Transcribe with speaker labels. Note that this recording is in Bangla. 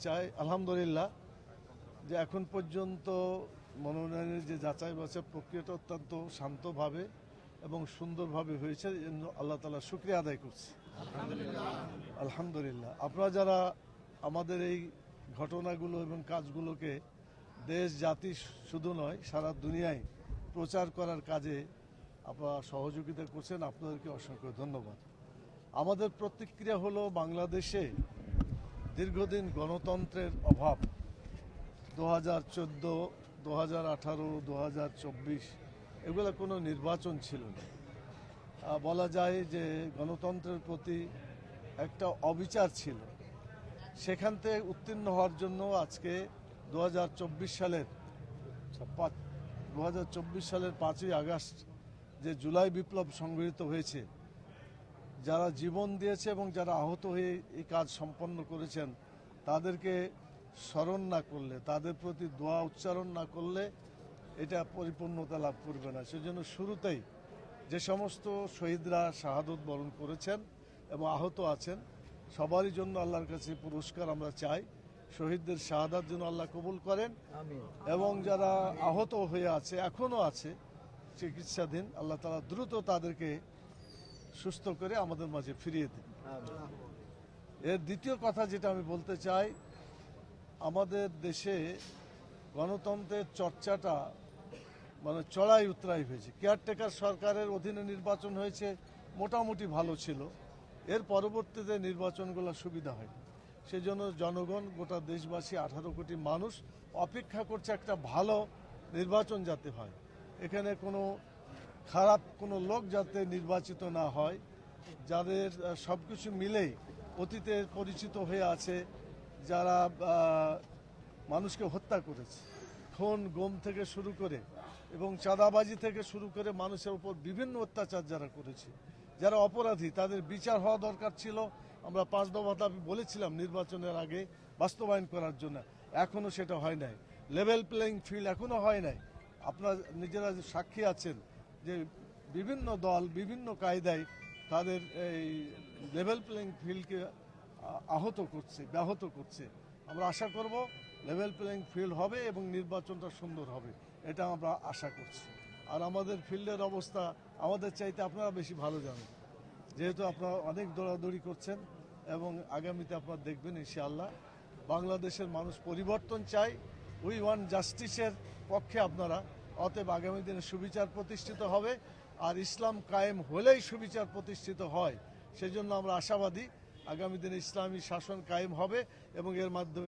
Speaker 1: চাই আলহামদুলিল্লাহ যে এখন পর্যন্ত মনোনয়নের যে যাচাই বাছাই প্রক্রিয়াটা অত্যন্ত শান্তভাবে এবং সুন্দরভাবে হয়েছে জন্য আল্লাহ তাআলা শুকরিয়া আদায় করছি। আলহামদুলিল্লাহ আপনারা যারা আমাদের এই ঘটনাগুলো এবং কাজগুলোকে দেশ জাতি শুধু নয় সারা দুনিয়ায় প্রচার করার কাজে আপনারা সহযোগিতা করছেন, আপনাদেরকে অসংখ্য ধন্যবাদ। আমাদের প্রতিক্রিয়া হলো বাংলাদেশে দীর্ঘদিন গণতন্ত্রের অভাব। 2014, 2018, 2024 এগুলো কোনো নির্বাচন ছিল না। বলা যায় যে গণতন্ত্রের প্রতি একটা অবিচার ছিল। সেখান থেকে উত্তীর্ণ হওয়ার জন্য আজকে 2024 সালের 5ই আগস্ট যে জুলাই বিপ্লব সংগঠিত হয়েছে, যারা জীবন দিয়েছে এবং যারা আহত হয়ে এই কাজ সম্পন্ন করেছেন তাদেরকে স্মরণ না করলে, তাদের প্রতি দোয়া উচ্চারণ না করলে এটা পরিপূর্ণতা লাভ করবে না। সেজন্য শুরুতেই যে সমস্ত শহীদরা শাহাদত বরণ করেছেন এবং আহত আছেন সবারই জন্য আল্লাহর কাছে পুরস্কার আমরা চাই। শহীদদের শাহাদাত যেন আল্লাহ কবুল করেন এবং যারা আহত হয়ে আছে এখনও আছে চিকিৎসাধীন, আল্লাহ তাআলা দ্রুত তাদেরকে সুস্থ করে আমাদের মাঝে ফিরিয়ে দিন। এর দ্বিতীয় কথা যেটা আমি বলতে চাই, আমাদের দেশে গণতন্ত্রের চর্চাটা চড়াই উতরাই হয়েছে। কেয়ারটেকার সরকারের অধীনে নির্বাচন হয়েছে, মোটামুটি ভালো ছিল। এর পরবর্তীতে নির্বাচনগুলো সুবিধা হয়নি। সেজন্য জনগণ, গোটা দেশবাসী 18 কোটি মানুষ অপেক্ষা করছে একটা ভালো নির্বাচন যাতে হয়। এখানে কোনো খারাপ কোনো লোক যাতে নির্বাচিত না হয়, যাদের সব কিছু মিলেই অতীতে পরিচিত হয়ে আছে, যারা মানুষকে হত্যা করেছে, খুন গুম থেকে শুরু করে এবং চাঁদাবাজি থেকে শুরু করে মানুষের উপর বিভিন্ন অত্যাচার যারা করেছে, যারা অপরাধী তাদের বিচার হওয়া দরকার ছিল। আমরা 5 দফা দাবি বলেছিলাম নির্বাচনের আগে বাস্তবায়ন করার জন্য, এখনও সেটা হয় নাই। লেভেল প্লেয়িং ফিল্ড এখনও হয় নাই। আপনারা নিজেরা সাক্ষী আছেন যে বিভিন্ন দল বিভিন্ন কায়দায় তাদের এই লেভেল প্লেয়িং ফিল্ডকে ব্যাহত করছে। আমরা আশা করব লেভেল প্লেয়িং ফিল্ড হবে এবং নির্বাচনটা সুন্দর হবে, এটা আমরা আশা করছি। আর আমাদের ফিল্ডের অবস্থা আমাদের চাইতে আপনারা বেশি ভালো জানেন, যেহেতু আপনারা অনেক দৌড়াদৌড়ি করছেন এবং আগামীতে আপনারা দেখবেন ইনশাআল্লাহ বাংলাদেশের মানুষ পরিবর্তন চায়। উই ওয়ান্ট জাস্টিসের পক্ষে আপনারা। অতএব আগামী দিনে সুবিচার প্রতিষ্ঠিত হবে, আর ইসলাম কায়েম হলেই সুবিচার প্রতিষ্ঠিত হয়। সেজন্য আমরা আশাবাদী আগামী দিনে ইসলামী শাসন কায়েম হবে এবং এর মাধ্যমে